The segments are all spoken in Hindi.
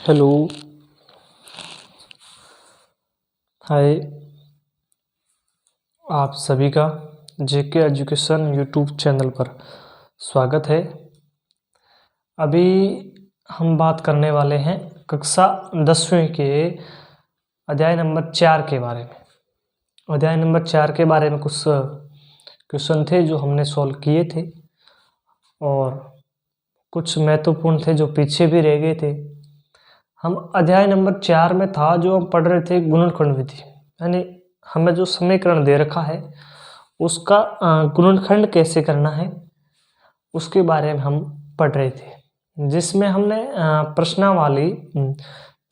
हेलो। हाय। आप सभी का जेके एजुकेशन यूट्यूब चैनल पर स्वागत है। अभी हम बात करने वाले हैं कक्षा 10वीं के अध्याय नंबर 4 के बारे में। अध्याय नंबर 4 के बारे में कुछ क्वेश्चन थे जो हमने सॉल्व किए थे और कुछ महत्वपूर्ण थे जो पीछे भी रह गए थे। हम अध्याय नंबर 4 में था जो हम पढ़ रहे थे गुणनखंड विधि, यानी हमें जो समीकरण दे रखा है उसका गुणनखंड कैसे करना है उसके बारे में हम पढ़ रहे थे, जिसमें हमने प्रश्नावली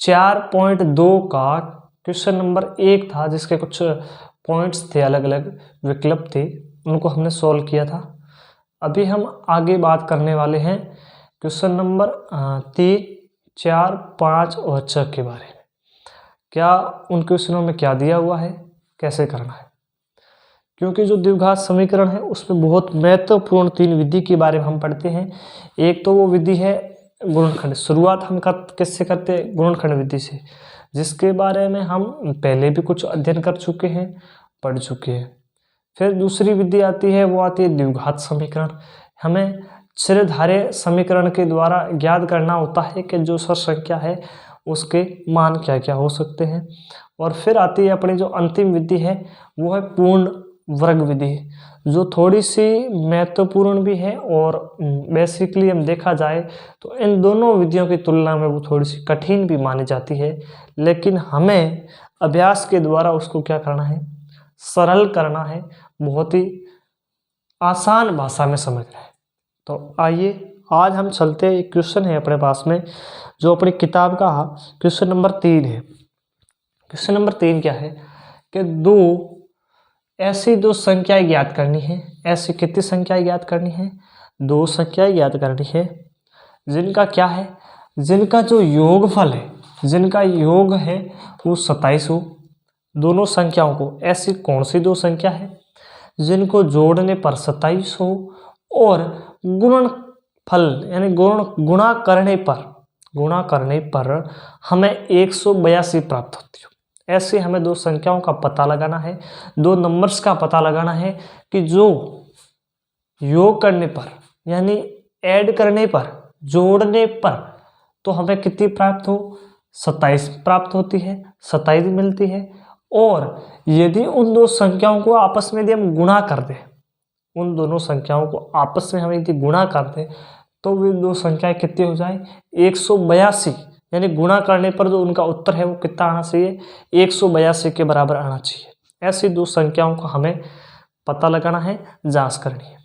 4.2 का क्वेश्चन नंबर 1 था जिसके कुछ पॉइंट्स थे, अलग अलग विकल्प थे, उनको हमने सॉल्व किया था। अभी हम आगे बात करने वाले हैं क्वेश्चन नंबर 3, 4, 5 और 6 के बारे में। क्या उन क्वेश्चनों में क्या दिया हुआ है, कैसे करना है, क्योंकि जो द्विघात समीकरण है उसमें बहुत महत्वपूर्ण 3 विधि के बारे में हम पढ़ते हैं। एक तो वो विधि है गुणनखंड। शुरुआत हम किससे करते हैं? गुणनखंड विधि से, जिसके बारे में हम पहले भी कुछ अध्ययन कर चुके हैं, पढ़ चुके हैं। फिर दूसरी विधि आती है, वो आती है द्विघात समीकरण। हमें क्षीरधारीय समीकरण के द्वारा ज्ञात करना होता है कि जो सर संख्या है उसके मान क्या क्या हो सकते हैं। और फिर आती है अपनी जो अंतिम विधि है वो है पूर्ण वर्ग विधि, जो थोड़ी सी महत्वपूर्ण भी है और बेसिकली हम देखा जाए तो इन दोनों विधियों की तुलना में वो थोड़ी सी कठिन भी मानी जाती है, लेकिन हमें अभ्यास के द्वारा उसको क्या करना है? सरल करना है, बहुत ही आसान भाषा में समझना है। तो आइए आज हम चलते हैं। एक क्वेश्चन है अपने पास में जो अपनी किताब का क्वेश्चन नंबर 3 है। क्वेश्चन नंबर 3 क्या है कि ऐसी दो संख्याएं ज्ञात करनी है। ऐसी कितनी संख्याएं ज्ञात करनी है? 2 संख्याएं ज्ञात करनी है, जिनका क्या है? जिनका जो योगफल है, जिनका योग है वो 27 हो। दोनों संख्याओं को, ऐसी कौन सी 2 संख्या है जिनको जोड़ने पर 27 हो और गुणनफल यानी गुणा करने पर हमें 182 प्राप्त होती हो। ऐसे हमें 2 संख्याओं का पता लगाना है, 2 नंबर्स का पता लगाना है कि जो योग करने पर यानी ऐड करने पर, जोड़ने पर तो हमें कितनी प्राप्त हो? 27 प्राप्त होती है, 27 मिलती है। और यदि उन 2 संख्याओं को आपस में यदि हम गुणा कर दें, उन दोनों संख्याओं को आपस में हम यदि गुणा कर दें तो वे 2 संख्याएं कितनी हो जाए? 182, यानी गुणा करने पर जो उनका उत्तर है वो कितना आना चाहिए? 182 के बराबर आना चाहिए। ऐसी 2 संख्याओं को हमें पता लगाना है, जांच करनी है।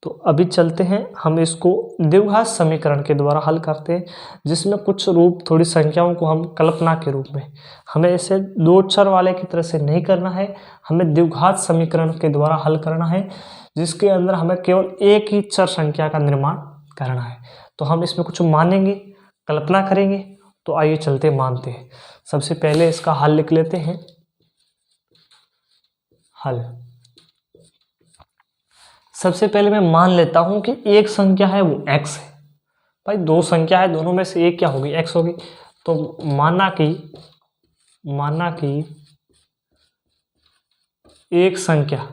तो अभी चलते हैं, हम इसको द्विघात समीकरण के द्वारा हल करते हैं, जिसमें कुछ रूप, थोड़ी संख्याओं को हम कल्पना के रूप में, हमें इसे 2 चर वाले की तरह से नहीं करना है, हमें द्विघात समीकरण के द्वारा हल करना है, जिसके अंदर हमें केवल एक ही चर संख्या का निर्माण करना है। तो हम इसमें कुछ मानेंगे, कल्पना करेंगे। तो आइए चलते मानते हैं। सबसे पहले इसका हल लिख लेते हैं। हल सबसे पहले मैं मान लेता हूं कि एक संख्या है वो x है। भाई 2 संख्या है, दोनों में से एक क्या होगी? x होगी। तो माना कि एक संख्या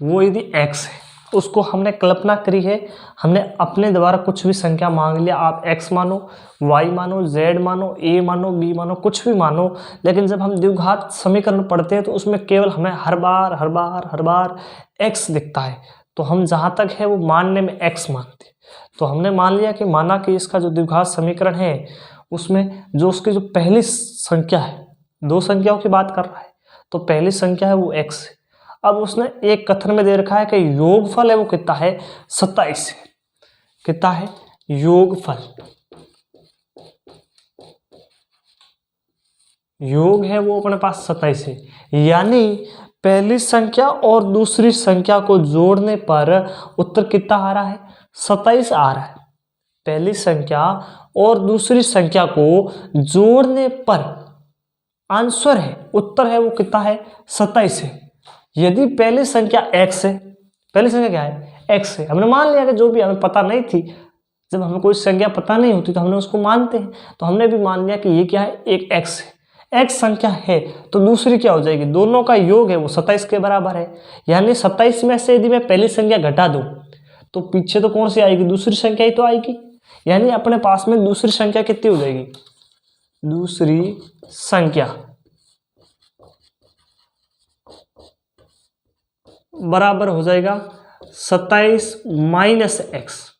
वो यदि x है, उसको हमने कल्पना करी है, हमने अपने द्वारा कुछ भी संख्या मांग लिया। आप x मानो, y मानो, z मानो, a मानो, b मानो, कुछ भी मानो। लेकिन जब हम द्विघात समीकरण पढ़ते हैं तो उसमें केवल हमें हर बार x दिखता है, तो हम जहां तक है वो मानने में x मानते हैं। तो हमने मान लिया कि माना कि इसका जो द्विघात समीकरण है उसमें जो उसकी जो पहली संख्या है, 2 संख्याओं की बात कर रहा है, तो पहली संख्या है वो x है। अब उसने एक कथन में दे रखा है कि योगफल है वो कितना है? 27 है। कितना है? योगफल, योग है वो अपने पास 27 है, यानी पहली संख्या और दूसरी संख्या को जोड़ने पर उत्तर कितना आ रहा है? 27 आ रहा है। पहली संख्या और दूसरी संख्या को जोड़ने पर आंसर है, उत्तर है वो कितना है? 27 है। यदि पहली संख्या x है, पहली संख्या क्या है? x है। हमने मान लिया कि जो भी हमें पता नहीं थी, जब हमें कोई संख्या पता नहीं होती तो हमने उसको मानते हैं। तो हमने भी मान लिया कि ये क्या है, एक x है, x संख्या है, तो दूसरी क्या हो जाएगी, दोनों का योग है वो 27 के बराबर है। यानी 27 में से यदि मैं पहली संख्या घटा दूं तो पीछे तो कौन सी आएगी, दूसरी संख्या ही तो आएगी। यानी अपने पास में दूसरी संख्या कितनी हो जाएगी, दूसरी संख्या बराबर हो जाएगा 27 माइनस एक्स।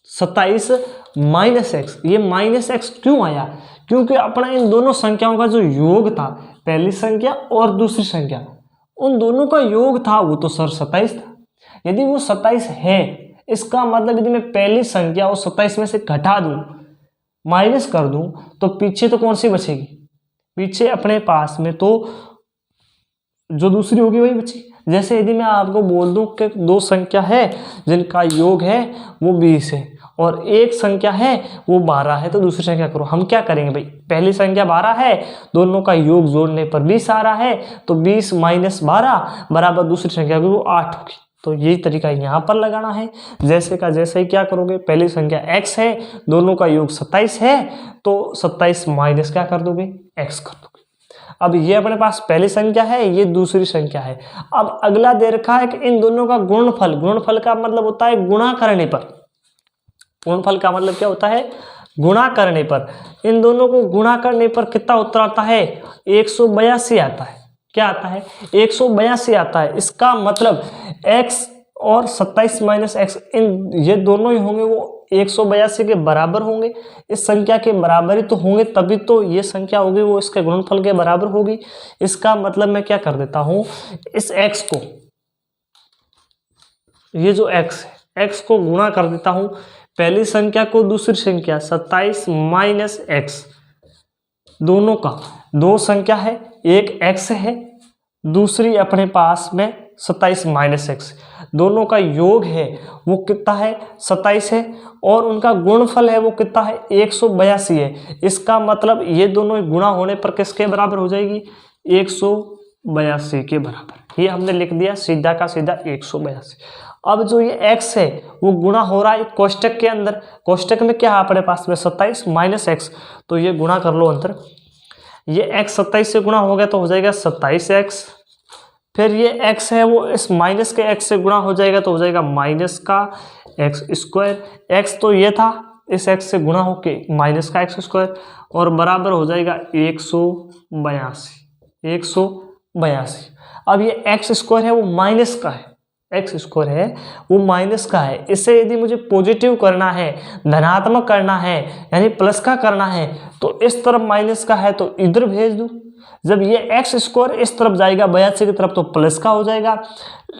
27 माइनस एक्स, ये माइनस एक्स क्यों आया, क्योंकि अपना इन दोनों संख्याओं का जो योग था, पहली संख्या और दूसरी संख्या, उन दोनों का योग था वो तो सर 27 था। यदि वो 27 है, इसका मतलब यदि मैं पहली संख्या और 27 में से घटा दूं, माइनस कर दूं, तो पीछे तो कौन सी बचेगी, पीछे अपने पास में तो जो दूसरी होगी वही बची। जैसे यदि मैं आपको बोल दूं कि दो संख्या है जिनका योग है वो 20 है और एक संख्या है वो 12 है, तो दूसरी संख्या करो। हम क्या करेंगे भाई, पहली संख्या 12 है, दोनों का योग जोड़ने पर 20 आ रहा है, तो 20 माइनस 12 बराबर दूसरी संख्या की वो 8 होगी। तो यही तरीका यहाँ पर लगाना है। जैसे का जैसे ही क्या करोगे, पहली संख्या x है, दोनों का योग 27 है, तो 27 माइनस क्या कर दोगे, x कर दोगे। अब ये अपने पास पहली संख्या है, ये दूसरी संख्या है। अब अगला दे रखा है कि इन दोनों का गुणनफल, गुणनफल का मतलब होता है गुणा करने पर, गुणनफल का मतलब क्या होता है, गुणा करने पर। इन दोनों को गुणा करने पर कितना उत्तर आता है, 182 आता है। क्या आता है, 182 आता है। इसका मतलब x और 27 माइनस एक्स, इन ये दोनों ही होंगे वो 182 के बराबर होंगे, इस संख्या के बराबर ही तो होंगे, तभी तो ये संख्या होगी वो इसके गुणनफल के बराबर होगी। इसका मतलब मैं क्या कर देता हूं, इस x को, ये जो x है, x को गुणा कर देता हूं, पहली संख्या को दूसरी संख्या 27 माइनस एक्स, दोनों का दो संख्या है, एक x है, दूसरी अपने पास में 27 माइनस एक्स, दोनों का योग है वो कितना है, 27 है, और उनका गुणनफल है वो कितना है, 182 है। इसका मतलब ये दोनों गुणा होने पर किसके बराबर हो जाएगी, 182 के बराबर। ये हमने लिख दिया सीधा का सीधा 182। अब जो ये x है वो गुणा हो रहा है कोष्टक के अंदर, कोष्टक में क्या है अपने पास में 27 माइनस एक्स, तो ये गुणा कर लो अंदर, ये x 27 से गुणा हो गया तो हो जाएगा 27x, फिर ये x है वो इस माइनस के x से गुणा हो जाएगा तो हो जाएगा माइनस का x स्क्वायर, x तो ये था, इस x से गुणा होके माइनस का x स्क्वायर, और बराबर हो जाएगा 182। अब ये x स्क्वायर है वो माइनस का है, एक्स स्क्वायर है वो माइनस का है, इसे यदि मुझे पॉजिटिव करना है, धनात्मक करना है, यानी प्लस का करना है, तो इस तरफ माइनस का है तो इधर भेज दूं। जब ये एक्स स्क्वायर इस तरफ जाएगा 82 की तरफ तो प्लस का हो जाएगा,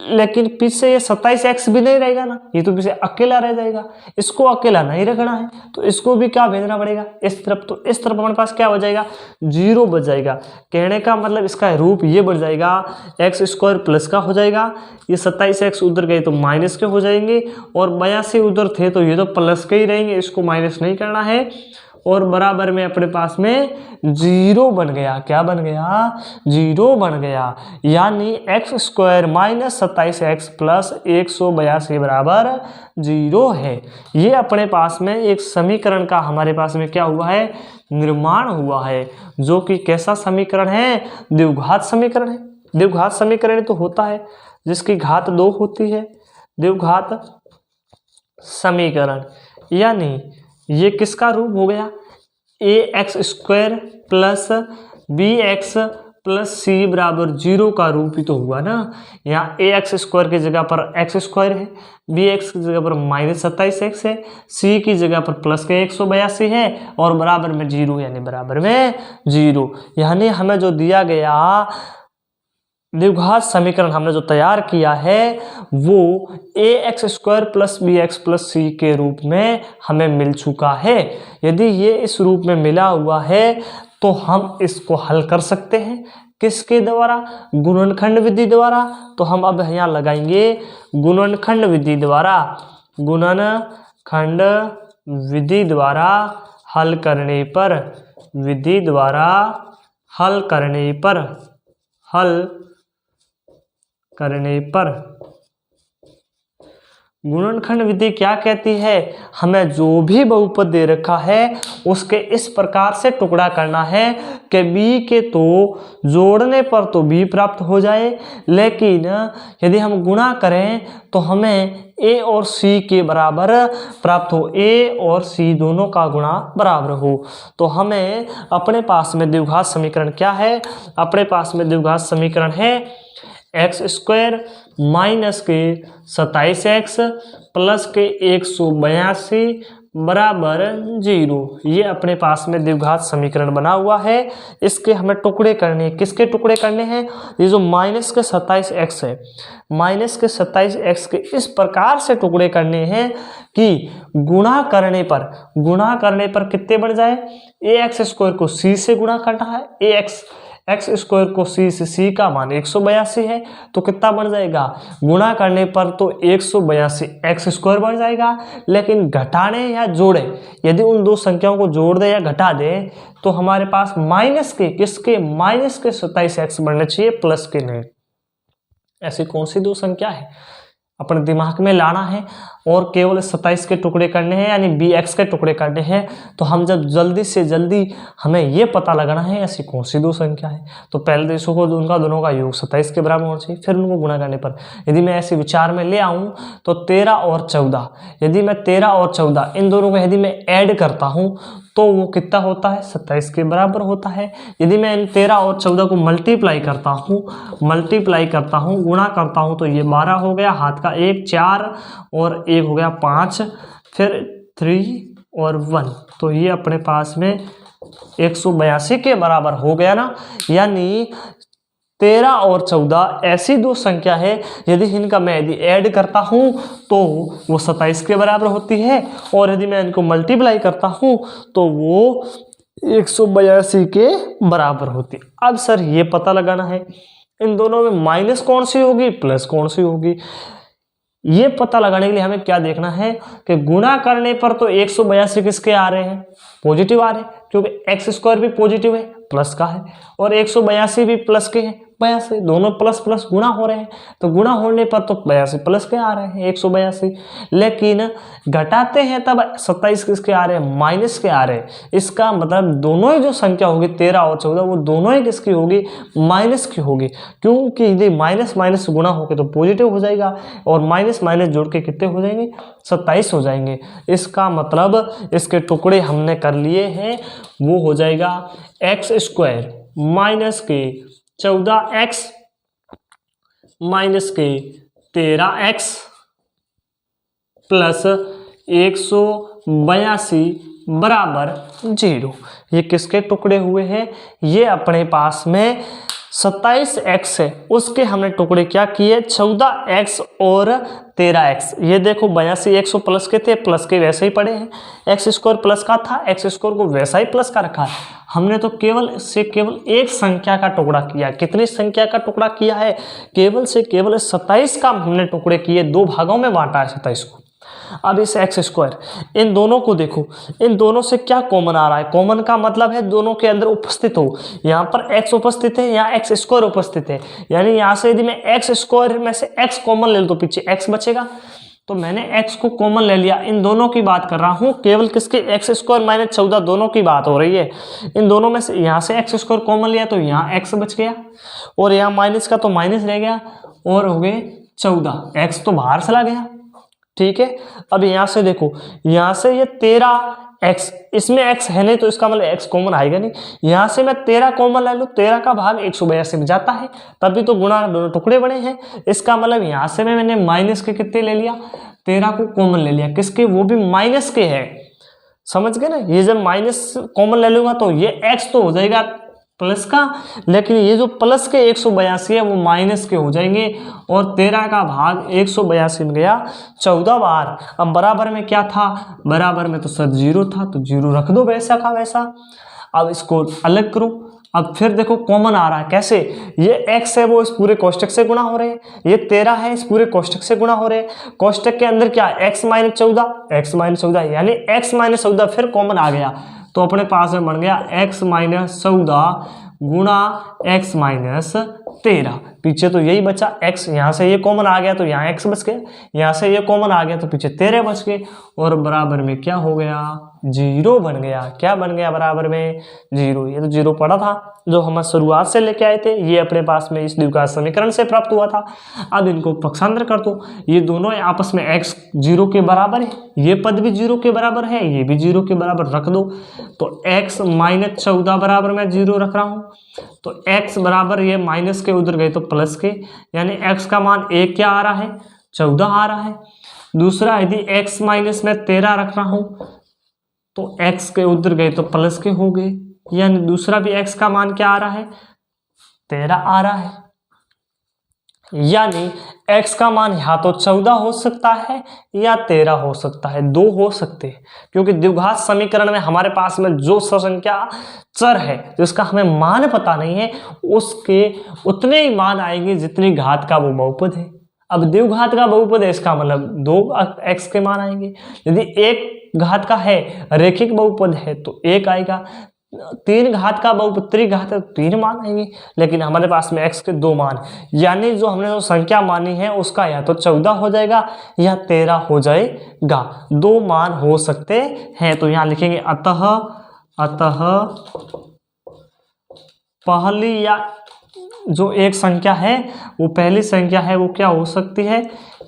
लेकिन पीछे ये 27x भी नहीं रहेगा ना, ये तो पीछे अकेला रह जाएगा, इसको अकेला नहीं रखना है तो इसको भी क्या भेजना पड़ेगा इस तरफ, तो इस तरफ हमारे पास क्या हो जाएगा, 0 बच जाएगा। कहने का मतलब इसका रूप ये बढ़ जाएगा, एक्स स्क्वायर प्लस का हो जाएगा, ये 27x उधर गए तो माइनस के हो जाएंगे, और 82 उधर थे तो ये तो प्लस के ही रहेंगे, इसको माइनस नहीं करना है, और बराबर में अपने पास में 0 बन गया। क्या बन गया, 0 बन गया। यानी x square minus 27x plus 182 बराबर 0 है। ये अपने पास में एक समीकरण का हमारे पास में क्या हुआ है, निर्माण हुआ है, जो कि कैसा समीकरण है, द्विघात समीकरण है। द्विघात समीकरण तो होता है जिसकी घात 2 होती है, द्विघात समीकरण। यानी ये किसका रूप हो गया, A X square plus B X plus C बराबर 0 का रूप ही तो हुआ ना। यहाँ ए एक्स स्क्वायर की जगह पर एक्स स्क्वायर है, बी एक्स की जगह पर माइनस 27x है, सी की जगह पर प्लस के 182 है, और बराबर में 0 यानी बराबर में 0। यानी हमें जो दिया गया द्विघात समीकरण हमने जो तैयार किया है वो A X square plus B X plus C के रूप में हमें मिल चुका है। यदि ये इस रूप में मिला हुआ है तो हम इसको हल कर सकते हैं, किसके द्वारा, गुणनखंड विधि द्वारा। तो हम अब यहाँ लगाएंगे गुणनखंड विधि द्वारा, गुणनखंड विधि द्वारा हल करने पर, विधि द्वारा हल करने पर गुणनखंड विधि क्या कहती है, हमें जो भी बहुपद दे रखा है उसके इस प्रकार से टुकड़ा करना है कि b के तो जोड़ने पर तो b प्राप्त हो जाए, लेकिन यदि हम गुणा करें तो हमें a और c के बराबर प्राप्त हो, a और c दोनों का गुणा बराबर हो। तो हमें अपने पास में द्विघात समीकरण क्या है, अपने पास में द्विघात समीकरण है एक्स स्क्वायर माइनस के 27x प्लस के 182 बराबर 0। ये अपने पास में द्विघात समीकरण बना हुआ है। इसके हमें टुकड़े करने हैं। किसके टुकड़े करने हैं, ये जो माइनस के 27x है, माइनस के 27x के इस प्रकार से टुकड़े करने हैं कि गुणा करने पर कितने बढ़ जाए, ax स्क्वायर को c से गुणा करना है, एक्स स्क्वायर को c से c का मान 182 है, तो कितना बढ़ जाएगा, गुणा करने पर तो 182 एक्स स्क्वायर बढ़ जाएगा, लेकिन घटाने या जोड़े यदि उन दो संख्याओं को जोड़ दे या घटा दे तो हमारे पास माइनस के 27x बढ़ने चाहिए, प्लस के नहीं। ऐसी कौन सी दो संख्या है, अपने दिमाग में लाना है और केवल 27 के टुकड़े करने हैं, यानी bx के टुकड़े करने हैं। तो हम जब जल्दी से जल्दी हमें ये पता लगाना है ऐसी कौन सी दो संख्या है, तो पहले देशों को उनका दोनों का योग 27 के बराबर होना चाहिए, फिर उनको गुणा करने पर यदि मैं ऐसे विचार में ले आऊँ तो 13 और 14, यदि मैं 13 और 14 इन दोनों को यदि मैं ऐड करता हूँ तो वो कितना होता है, 27 के बराबर होता है। यदि मैं इन 13 और 14 को मल्टीप्लाई करता हूँ, गुणा करता हूँ, तो ये 12 हो गया, हाथ का 1 4 और 1 हो गया 5, फिर 3 और 1, तो ये अपने पास में 182 के बराबर हो गया ना। यानी 13 और 14 ऐसी दो संख्या है यदि इनका मैं यदि ऐड करता हूँ तो वो 27 के बराबर होती है, और यदि मैं इनको मल्टीप्लाई करता हूँ तो वो 182 के बराबर होती है। अब सर ये पता लगाना है इन दोनों में माइनस कौन सी होगी, प्लस कौन सी होगी। ये पता लगाने के लिए हमें क्या देखना है कि गुणा करने पर तो 182 किसके आ रहे हैं, पॉजिटिव आ रहे हैं, क्योंकि एक्स स्क्वायर भी पॉजिटिव है, प्लस का है, और 182 भी प्लस के हैं, 82 दोनों प्लस प्लस गुणा हो रहे हैं, तो गुणा होने पर तो 82 प्लस के आ रहे हैं 182, लेकिन घटाते हैं तब 27 किसके आ रहे हैं, माइनस के आ रहे हैं। इसका मतलब दोनों ही जो संख्या होगी 13 और 14 वो दोनों ही किसकी होगी, माइनस की होगी, क्योंकि यदि माइनस माइनस गुणा होकर तो पॉजिटिव हो जाएगा, और माइनस माइनस जोड़ के कितने हो जाएंगे, 27 हो जाएंगे। इसका मतलब इसके टुकड़े हमने कर लिए हैं, वो हो जाएगा एक्स स्क्वायर माइनस के 14x माइनस के 13x प्लस 182 बराबर 0। ये किसके टुकड़े हुए हैं, ये अपने पास में 27x है, उसके हमने टुकड़े क्या किए, 14x और 13x। ये देखो 82 100 प्लस के थे, प्लस के वैसे ही पड़े हैं, एक्स स्क्वायर प्लस का था, एक्स स्क्वायर को वैसा ही प्लस का रखा है। हमने तो केवल एक संख्या का टुकड़ा किया। कितनी संख्या का टुकड़ा किया है, केवल से केवल 27 का हमने टुकड़े किए, दो भागों में बांटा है 27 को। अब इस एक्स स्क्वायर इन दोनों को देखो, इन दोनों से क्या कॉमन आ रहा है, कॉमन का मतलब है दोनों के अंदर उपस्थित हो, यहाँ पर एक्स उपस्थित है, यहाँ एक्स स्क्वायर उपस्थित है, यानी यहाँ से यदि मैं एक्स स्क्वायर में से एक्स कॉमन ले लूँ तो पीछे एक्स बचेगा, तो मैंने x को कॉमन ले लिया। इन दोनों की बात कर रहा हूँ, केवल किसके, एक्स स्क्वायर माइनस 14 दोनों की बात हो रही है। इन दोनों में से यहाँ से एक्स स्क्वायर कॉमन लिया तो यहाँ x बच गया, और यहाँ माइनस का तो माइनस रह गया, और हो गए 14, x तो बाहर चला गया, ठीक है। अब यहाँ से देखो, यहाँ से ये 13x, इसमें x है नहीं तो इसका मतलब x कॉमन आएगा नहीं, यहाँ से मैं 13 कॉमन ले लूँ, 13 का भाग 182 में जाता है, तभी तो गुणा दोनों टुकड़े बने हैं। इसका मतलब यहाँ से मैंने माइनस के कितने ले लिया, 13 को कॉमन ले लिया, किसके, वो भी माइनस के है, समझ गए ना। ये जब माइनस कॉमन ले लूंगा तो ये x तो हो जाएगा प्लस का, लेकिन ये जो प्लस के 182 है वो माइनस के हो जाएंगे, और 13 का भाग 182 में गया 14 बार। अब बराबर में क्या था, बराबर में तो सर 0 था, तो 0 रख दो वैसा का वैसा। अब इसको अलग करो, अब फिर देखो कॉमन आ रहा है, कैसे, ये x है वो इस पूरे कोष्टक से गुणा हो रहे हैं, ये 13 है इस पूरे कोष्टक से गुणा हो रहे हैं, कोष्टक के अंदर क्या है, x माइनस 14 यानी x माइनस 14 फिर कॉमन आ गया, तो अपने पास में बन गया x माइनस 14 गुणा x माइनस 13। पीछे तो यही बचा x, यहाँ से ये कॉमन आ गया तो यहाँ x बच गया, यहाँ से ये कॉमन आ गया तो पीछे 13 बच गए और बराबर में क्या हो गया 0 बन गया। क्या बन गया बराबर में 0। ये तो 0 पड़ा था जो हम शुरुआत से लेके आए थे, ये अपने पास में इस द्विघात समीकरण से प्राप्त हुआ था। अब इनको पक्षांतर कर दो, ये दोनों आपस में x 0 के बराबर है, ये पद भी 0 के बराबर है, ये भी 0 के बराबर रख दो तो x माइनस 14 बराबर मैं 0 रख रहा हूँ। तो x बराबर ये माइनस के उधर गए तो प्लस के, यानी x का मान 1 क्या आ रहा है 14 आ रहा है। दूसरा यदि x माइनस में 13 रख रहा हूँ तो x के उधर गए तो प्लस के हो गए, यानी दूसरा भी x का मान क्या आ रहा है 13 आ रहा है। यानी x का मान या तो 14 हो सकता है या 13 हो सकता है, दो हो सकते हैं, क्योंकि द्विघात समीकरण में हमारे पास में जो संख्या चर है जिसका हमें मान पता नहीं है उसके उतने ही मान आएंगे जितनी घात का वो बहुपद है। अब द्विघात का बहुपद है इसका मतलब 2x के मान आएंगे। यदि एक घात का है रेखिक बहुपद है तो 1 आएगा, 3 घात का बहुपद त्रिघात है तो 3 मान आएंगे, लेकिन हमारे पास में x के 2 मान, यानी जो हमने जो संख्या मानी है उसका या तो 14 हो जाएगा या 13 हो जाएगा, 2 मान हो सकते हैं। तो यहाँ लिखेंगे अतः पहली या जो एक संख्या है वो पहली संख्या है वो क्या हो सकती है,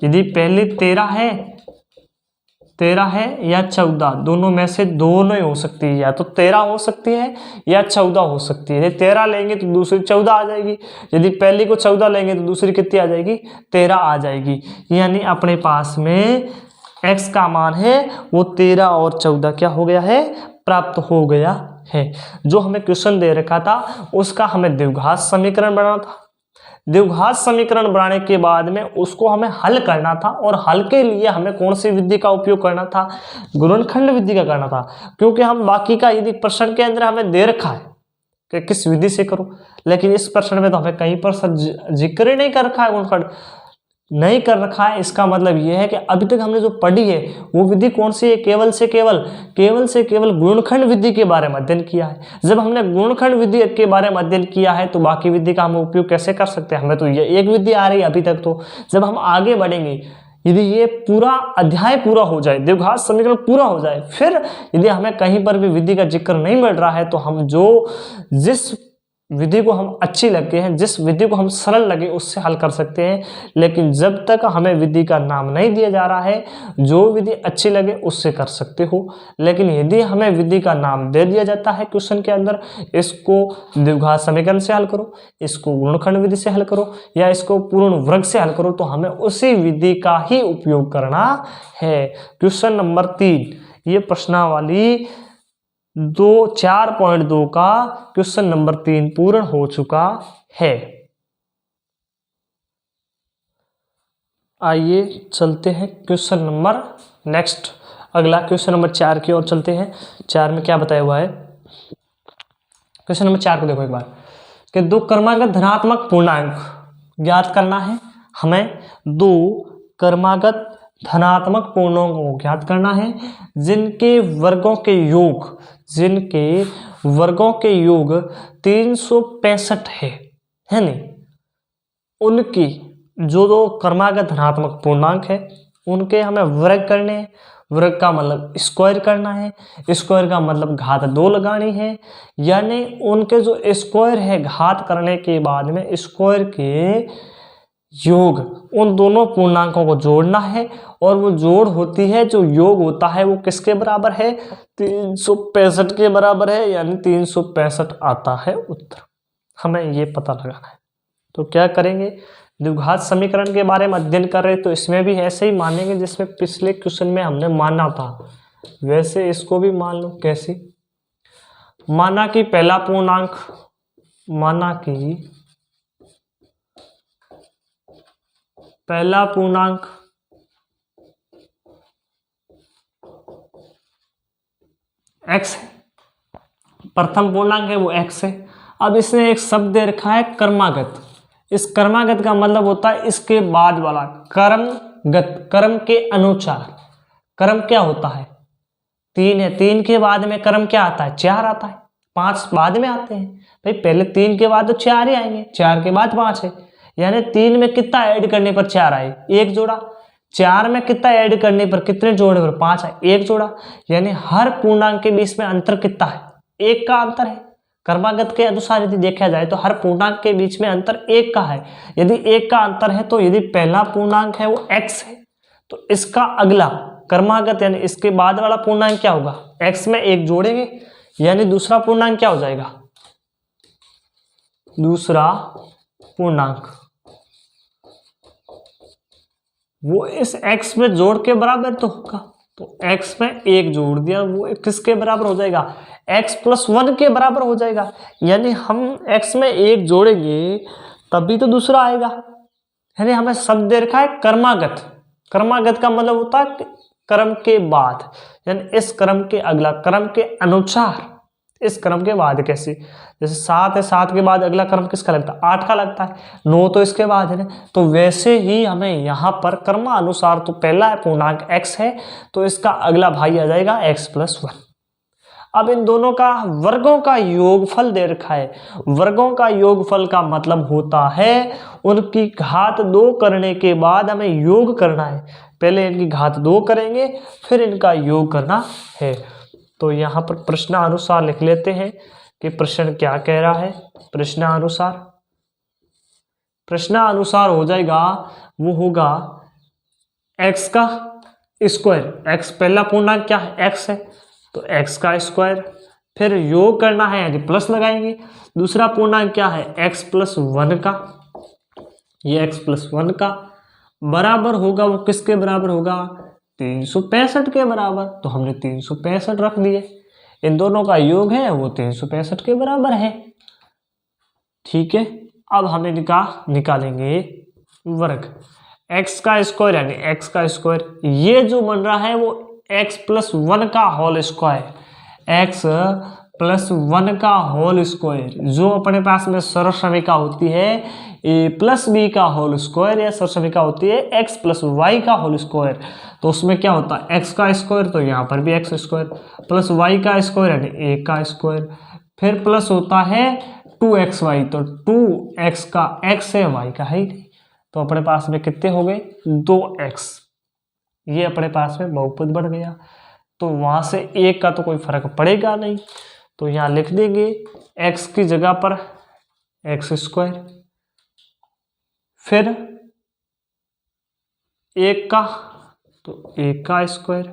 यदि पहली 13 है या 14, दोनों में से दोनों ही हो सकती है, या तो 13 हो सकती है या 14 हो सकती है। यदि 13 लेंगे तो दूसरी 14 आ जाएगी, यदि पहली को 14 लेंगे तो दूसरी कितनी आ जाएगी 13 आ जाएगी। यानी अपने पास में x का मान है वो 13 और 14 क्या हो गया है प्राप्त हो गया है। जो हमें क्वेश्चन दे रखा था उसका हमें द्विघात समीकरण बनाना था, द्विघात समीकरण बनाने के बाद में उसको हमें हल करना था, और हल के लिए हमें कौन सी विधि का उपयोग करना था, गुणनखंड विधि का करना था। क्योंकि हम बाकी का यदि प्रश्न के अंदर हमें दे रखा है कि किस विधि से करो, लेकिन इस प्रश्न में तो हमें कहीं पर जिक्र ही नहीं कर रखा है, गुणनखंड नहीं कर रखा है। इसका मतलब यह है कि अभी तक हमने जो पढ़ी है वो विधि कौन सी है, केवल से केवल गुणनखंड विधि के बारे में अध्ययन किया है। जब हमने गुणनखंड विधि के बारे में अध्ययन किया है तो बाकी विधि का हम उपयोग कैसे कर सकते हैं, हमें तो ये एक विधि आ रही है अभी तक। तो जब हम आगे बढ़ेंगे, यदि ये पूरा अध्याय पूरा हो जाए, द्विघात समीकरण पूरा हो जाए, फिर यदि हमें कहीं पर भी विधि का जिक्र नहीं मिल रहा है तो हम जिस विधि को हम अच्छी लगे हैं, जिस विधि को हम सरल लगे उससे हल कर सकते हैं। लेकिन जब तक हमें विधि का नाम नहीं दिया जा रहा है, जो विधि अच्छी लगे उससे कर सकते हो। लेकिन यदि हमें विधि का नाम दे दिया जाता है क्वेश्चन के अंदर, इसको द्विघात समीकरण से हल करो, इसको गुणनखंड विधि से हल करो या इसको पूर्ण वर्ग से हल करो, तो हमें उसी विधि का ही उपयोग करना है। क्वेश्चन नंबर 3 ये प्रश्नावली 4.2 का क्वेश्चन नंबर 3 पूर्ण हो चुका है। आइए चलते हैं क्वेश्चन नंबर नेक्स्ट, अगला क्वेश्चन नंबर 4 की ओर चलते हैं। 4 में क्या बताया हुआ है, क्वेश्चन नंबर 4 को देखो एक बार कि 2 क्रमागत धनात्मक पूर्णांक ज्ञात करना है। हमें 2 क्रमागत धनात्मक पूर्णांकों को ज्ञात करना है जिनके वर्गों के योग 365 है नहीं, उनकी जो 2 क्रमागत धनात्मक पूर्णांक है उनके हमें वर्ग करने हैं। वर्ग का मतलब स्क्वायर करना है, स्क्वायर का मतलब घात 2 लगानी है, यानी उनके जो स्क्वायर है घात करने के बाद में स्क्वायर के योग उन दोनों पूर्णांकों को जोड़ना है, और वो जोड़ होती है, जो योग होता है वो किसके बराबर है 365 के बराबर है, यानी 365 आता है उत्तर। हमें ये पता लगाना है। तो क्या करेंगे, द्विघात समीकरण के बारे में अध्ययन कर रहे तो इसमें भी ऐसे ही मानेंगे जिसमें पिछले क्वेश्चन में हमने माना था, वैसे इसको भी मान लो। कैसे माना कि पहला पूर्णांक x है, प्रथम पूर्णांक है वो x है। अब इसने एक शब्द दे रखा है क्रमागत। इस क्रमागत का मतलब होता है इसके बाद वाला क्रमगत, क्रम के अनुसार। क्रम क्या होता है 3 है, 3 के बाद में क्रम क्या आता है 4 आता है, 5 बाद में आते हैं भाई, पहले 3 के बाद तो 4 ही आएंगे, 4 के बाद 5 है, यानी 3 में कितना ऐड करने पर 4 आए, 1 जोड़ा। 4 में कितना ऐड करने पर, कितने जोड़े पर 5 आए, 1 जोड़ा। यानी हर पूर्णांक के बीच में अंतर कितना है, 1 का अंतर है। क्रमागत के अनुसार यदि देखा जाए तो हर पूर्णांक के बीच में अंतर 1 का है। यदि 1 का अंतर है तो यदि पहला पूर्णांक है वो x है तो इसका अगला क्रमागत यानी इसके बाद वाला पूर्णांक क्या होगा, x में 1 जोड़ेंगे, यानी दूसरा पूर्णांक क्या हो जाएगा, दूसरा पूर्णांक वो इस x में जोड़ के बराबर तो होगा। तो x में 1 जोड़ दिया, वो किसके बराबर हो जाएगा, x + 1 के बराबर हो जाएगा। यानी हम x में 1 जोड़ेंगे तभी तो दूसरा आएगा। यानी हमें शब्द दे रखा है क्रमागत। क्रमागत का मतलब होता है क्रम के बाद, यानी इस क्रम के अगला, क्रम के अनुसार, इस क्रम के बाद कैसे, जैसे 7 है, 7 के बाद अगला क्रम किसका लगता है, 8 का लगता है, 9 तो इसके बाद है ना। तो वैसे ही हमें यहाँ पर क्रमानुसार, तो पहला पूर्णांक x है तो इसका अगला भाई आ जाएगा x + 1। अब इन दोनों का वर्गों का योगफल दे रखा है। वर्गों का योगफल का मतलब होता है उनकी घात 2 करने के बाद हमें योग करना है। पहले इनकी घात 2 करेंगे फिर इनका योग करना है। तो यहाँ पर प्रश्नानुसार लिख लेते हैं कि प्रश्न क्या कह रहा है। प्रश्नानुसार हो जाएगा, वो होगा x का स्क्वायर। x पहला पूर्णांक क्या है, x है, तो x का स्क्वायर, फिर योग करना है यानी प्लस लगाएंगे। दूसरा पूर्णांक क्या है, x + 1 का, ये x + 1 का बराबर होगा, वो किसके बराबर होगा, 365 के बराबर। तो हमने 365 रख दिए, इन दोनों का योग है वो 365 के बराबर है। ठीक है, अब हम इनका निकालेंगे वर्ग। x का स्क्वायर यानी x का स्क्वायर, ये जो बन रहा है वो x + 1 का होल स्क्वायर, x + 1 का होल स्क्वायर, जो अपने पास में सर्वसमीका होती है a + b का होल स्क्वायर, या सर्वसमीका होती है x + y का होल स्क्वायर। तो उसमें क्या होता है, x का स्क्वायर, तो यहाँ पर भी x स्क्वायर प्लस y का स्क्वायर यानी a का स्क्वायर, फिर प्लस होता है 2xy, तो 2x का x है, y का है ही नहीं, तो अपने पास में कितने हो गए, 2x। ये अपने पास में बहुपद बढ़ गया, तो वहां से 1 का तो कोई फर्क पड़ेगा नहीं, तो यहाँ लिख देंगे x की जगह पर x², फिर 1 का तो 1 का स्क्वायर,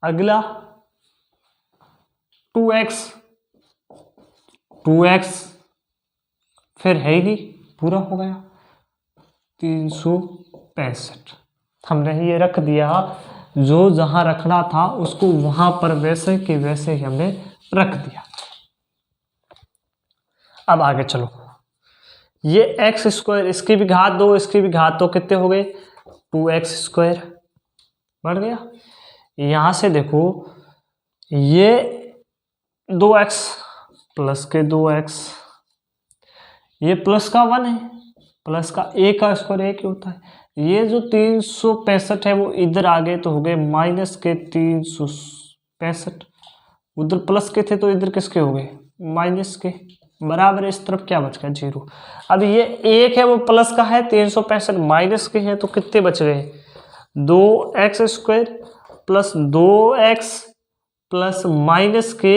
अगला 2x, फिर है ही नहीं, पूरा हो गया 365। हमने ये रख दिया, जो जहां रखना था उसको वहां पर वैसे के वैसे ही हमने रख दिया। अब आगे चलो, ये x², इसकी भी घात 2, इसकी भी घात 2, कितने हो गए, 2x² बढ़ गया। यहां से देखो, ये 2x प्लस के 2x, ये प्लस का 1 है, प्लस का a का स्क्वायर 1 होता है। ये जो 365 है वो इधर आ गए तो हो गए माइनस के 365, उधर प्लस के थे तो इधर किसके हो गए, माइनस के, बराबर इस तरफ क्या बच गया, 0। अब ये 1 है वो प्लस का है, 365 माइनस के हैं, तो कितने बच गए, 2x² plus 2x plus minus के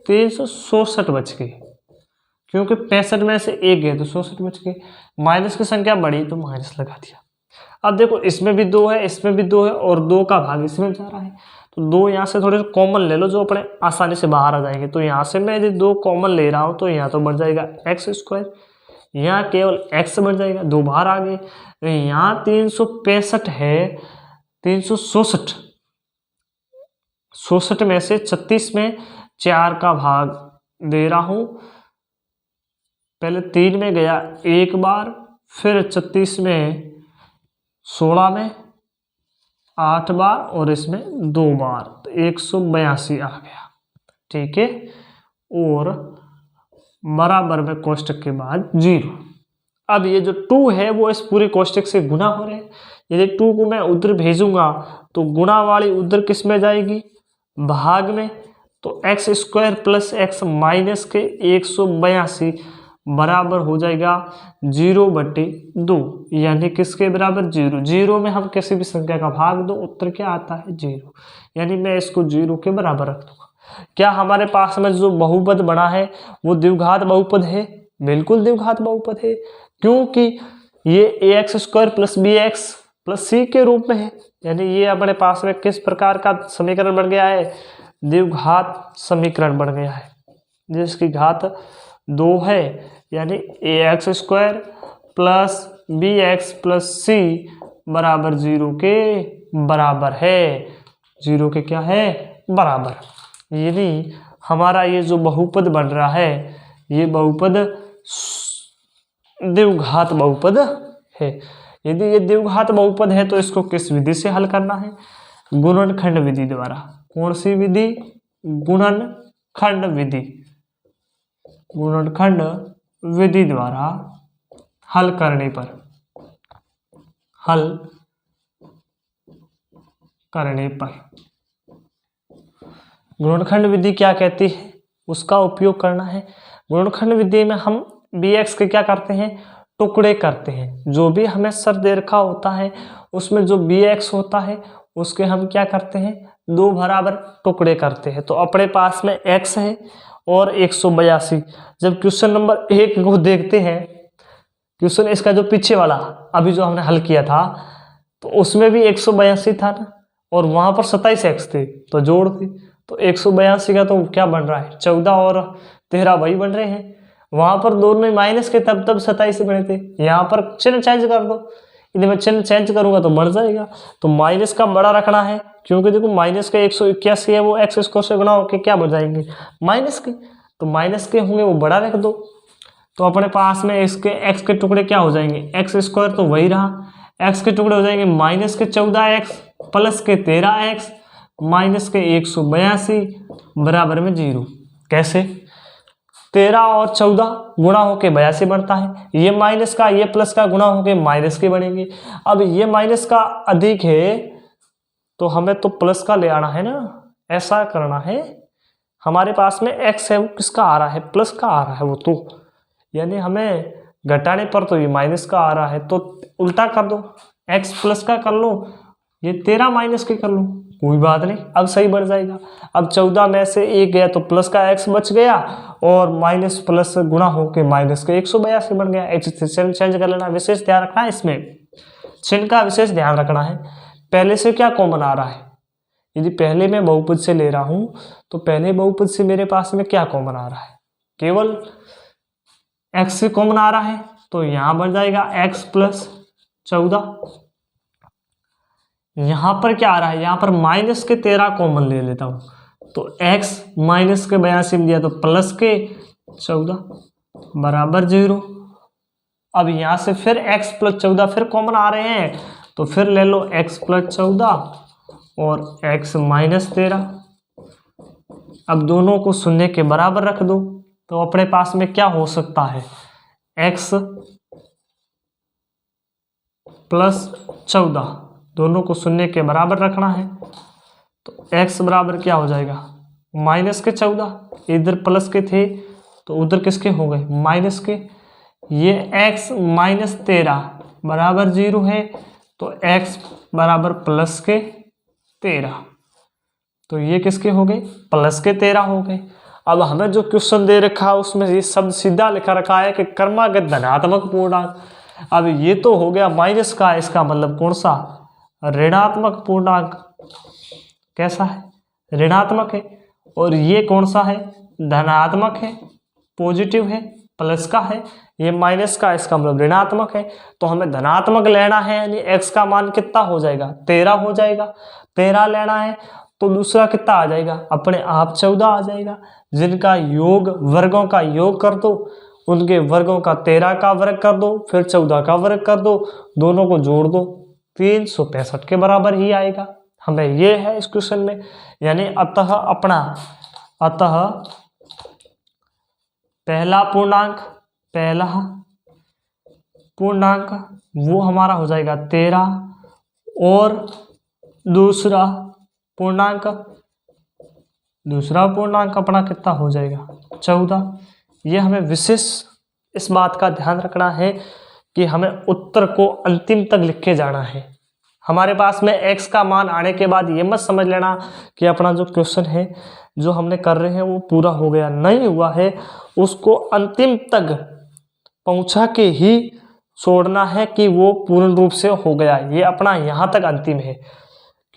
366 बच गए, क्योंकि 65 में से 1 गए तो 66 बच गए। माइनस की संख्या बढ़ी तो माइनस लगा दिया। अब देखो, इसमें भी 2 है, इसमें भी 2 है, और 2 का भाग इसमें जा रहा है, तो 2 यहाँ से थोड़े कॉमन ले लो, जो अपने आसानी से बाहर आ जाएंगे। तो यहाँ से मैं यदि 2 कॉमन ले रहा हूँ तो यहाँ तो बढ़ जाएगा x², यहाँ केवल x बढ़ जाएगा, 2 बाहर आ गए। तो यहाँ 365 है, 366, 66 में से 36 में 4 का भाग दे रहा हूँ, पहले 3 में गया 1 बार, फिर 36 में 16 में 8 बार, और इसमें 2 बार, तो 182 आ गया। ठीक है, और बराबर में कोष्टक के बाद 0। अब ये जो 2 है वो इस पूरे कोष्टक से गुना हो रहे हैं। यदि 2 को मैं उधर भेजूंगा तो गुणा वाली उधर किस में जाएगी, भाग में, तो x² प्लस x माइनस के 182 बराबर हो जाएगा 0/2, यानी किसके बराबर 0। 0 में हम किसी भी संख्या का भाग दो, उत्तर क्या आता है 0, यानी मैं इसको 0 के बराबर रख दूंगा। क्या हमारे पास में जो बहुपद बना है वो द्विघात बहुपद है? बिल्कुल द्विघात बहुपद है, क्योंकि ये ax² + bx + c के रूप में है, यानी ये अपने पास में किस प्रकार का समीकरण बन गया है? द्विघात समीकरण बन गया है, जिसकी घात 2 है, यानी ax² + bx + c बराबर 0 के बराबर है। 0 के क्या है? बराबर। यानी हमारा ये जो बहुपद बन रहा है, ये बहुपद द्विघात बहुपद है। यदि ये द्विघात बहुपद है तो इसको किस विधि से हल करना है? गुणनखंड विधि द्वारा। कौन सी विधि? गुणनखंड विधि। गुणनखंड विधि द्वारा हल करने पर गुणनखंड विधि क्या कहती है, उसका उपयोग करना है। गुणनखंड विधि में हम bx के क्या करते हैं? टुकड़े करते हैं। जो भी हमें सर दे रखा होता है उसमें जो bx होता है उसके हम क्या करते हैं? 2 बराबर टुकड़े करते हैं। तो अपने पास में x है और 182। जब क्वेश्चन नंबर 1 को देखते हैं, क्वेश्चन इसका जो पीछे वाला अभी जो हमने हल किया था, तो उसमें भी 182 था ना, और वहां पर 27x थे, तो जोड़ थे, तो 182 का तो क्या बन रहा है? 14 और 13 वही बन रहे हैं। वहां पर दोनों माइनस के तब 27 बने थे, यहाँ पर चिन्ह चेंज कर दो। यदि मैं चिन्ह चेंज करूंगा तो बढ़ जाएगा, तो माइनस का बड़ा रखना है, क्योंकि देखो माइनस के 181 है, वो x² से गुणा होकर क्या बन जाएंगे? माइनस के, तो माइनस के होंगे वो बड़ा रख दो। तो अपने पास में इसके x के टुकड़े क्या हो जाएंगे? x² तो वही रहा, x के टुकड़े हो जाएंगे माइनस के 14x प्लस के 13x माइनस के 182 बराबर में 0। कैसे? 13 और 14 गुणा होके 82 बनता है, ये माइनस का ये प्लस का गुणा होके माइनस के बनेंगे। अब ये माइनस का अधिक है तो हमें तो प्लस का ले आना है ना, ऐसा करना है। हमारे पास में x है वो किसका आ रहा है? प्लस का आ रहा है वो, तो यानी हमें घटाने पर तो ये माइनस का आ रहा है, तो उल्टा कर दो, x प्लस का कर लो, ये 13 माइनस के कर लो, कोई बात नहीं, अब सही बढ़ जाएगा। अब 14 में से 1 गया तो प्लस का x बच गया, और माइनस प्लस गुणा होके माइनस के 182 बन गया। x से चेंज कर लेना, विशेष ध्यान रखना है, इसमें चिन्ह का विशेष ध्यान रखना है। पहले से क्या कॉमन आ रहा है? यदि पहले मैं बहुपद से ले रहा हूं तो पहले बहुपद से मेरे पास में क्या कॉमन आ रहा है? केवल x से कॉमन आ रहा है, तो यहां बन जाएगा x + 14। यहां पर क्या आ रहा है? यहां पर माइनस के 13 कॉमन ले लेता हूं, तो x माइनस के 82 में दिया तो प्लस के 14 बराबर 0। अब यहां से फिर x + 14 फिर कॉमन आ रहे हैं, तो फिर ले लो x + 14 और x - 13। अब दोनों को शून्य के बराबर रख दो, तो अपने पास में क्या हो सकता है? x + 14, दोनों को शून्य के बराबर रखना है, तो x बराबर क्या हो जाएगा? माइनस के 14, इधर प्लस के थे तो उधर किसके हो गए? माइनस के। ये x - 13 बराबर 0 है, तो x बराबर प्लस के 13, तो ये किसके हो गए? प्लस के 13 हो गए। अब हमें जो क्वेश्चन दे रखा है उसमें ये शब्द सीधा लिखा रखा है कि क्रमागत धनात्मक पूर्णांक। अब ये तो हो गया माइनस का, इसका मतलब कौन सा? ऋणात्मक पूर्णांक। कैसा है? ऋणात्मक है। और ये कौन सा है? धनात्मक है, पॉजिटिव है, प्लस का है। ये माइनस का, इसका मतलब ऋणात्मक है। तो हमें धनात्मक लेना है, यानी x का मान कितना हो जाएगा? 13 हो जाएगा। 13 लेना है तो दूसरा कितना आ जाएगा? अपने आप 14 आ जाएगा। जिनका योग वर्गों का योग कर दो, उनके वर्गों का 13 का वर्ग कर दो, फिर 14 का वर्ग कर दो, दोनों को जोड़ दो, 365 के बराबर ही आएगा। हमें ये है इस क्वेश्चन में, यानी अतः पहला पूर्णांक वो हमारा हो जाएगा 13, और दूसरा पूर्णांक अपना कितना हो जाएगा? 14। ये हमें विशेष इस बात का ध्यान रखना है कि हमें उत्तर को अंतिम तक लिख के जाना है। हमारे पास में x का मान आने के बाद ये मत समझ लेना कि अपना जो क्वेश्चन है जो हमने कर रहे हैं वो पूरा हो गया, नहीं हुआ है, उसको अंतिम तक पहुंचा के ही छोड़ना है कि वो पूर्ण रूप से हो गया, ये अपना यहाँ तक अंतिम है।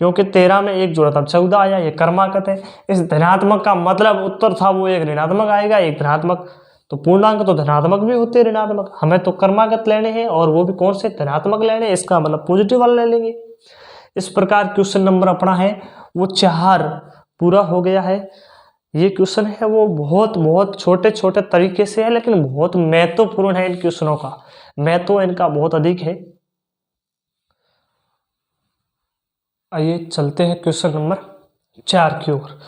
क्योंकि 13 में 1 जोड़ा तब 14 आया, ये कर्मागत है। इस धनात्मक का मतलब उत्तर था वो एक ऋणात्मक आएगा, एक धनात्मक, तो पूर्णांक तो धनात्मक भी होते हैं ऋणात्मक, हमें तो कर्मागत लेने हैं और वो भी कौन से धनात्मक लेने हैं, इसका मतलब पॉजिटिव वाला ले लेंगे। इस प्रकार क्वेश्चन नंबर अपना है वो 4 पूरा हो गया है। ये क्वेश्चन है वो बहुत बहुत छोटे छोटे तरीके से है, लेकिन बहुत महत्वपूर्ण है। इन क्वेश्चनों का महत्व इनका बहुत अधिक है। आइए चलते हैं क्वेश्चन नंबर 4 की ओर।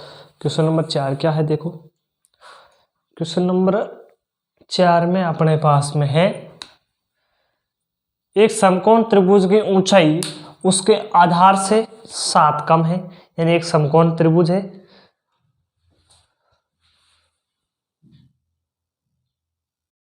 क्वेश्चन नंबर 4 क्या है, देखो क्वेश्चन नंबर 4 में अपने पास में है एक समकोण त्रिभुज की ऊंचाई उसके आधार से 7 कम है। यानी एक समकोण त्रिभुज है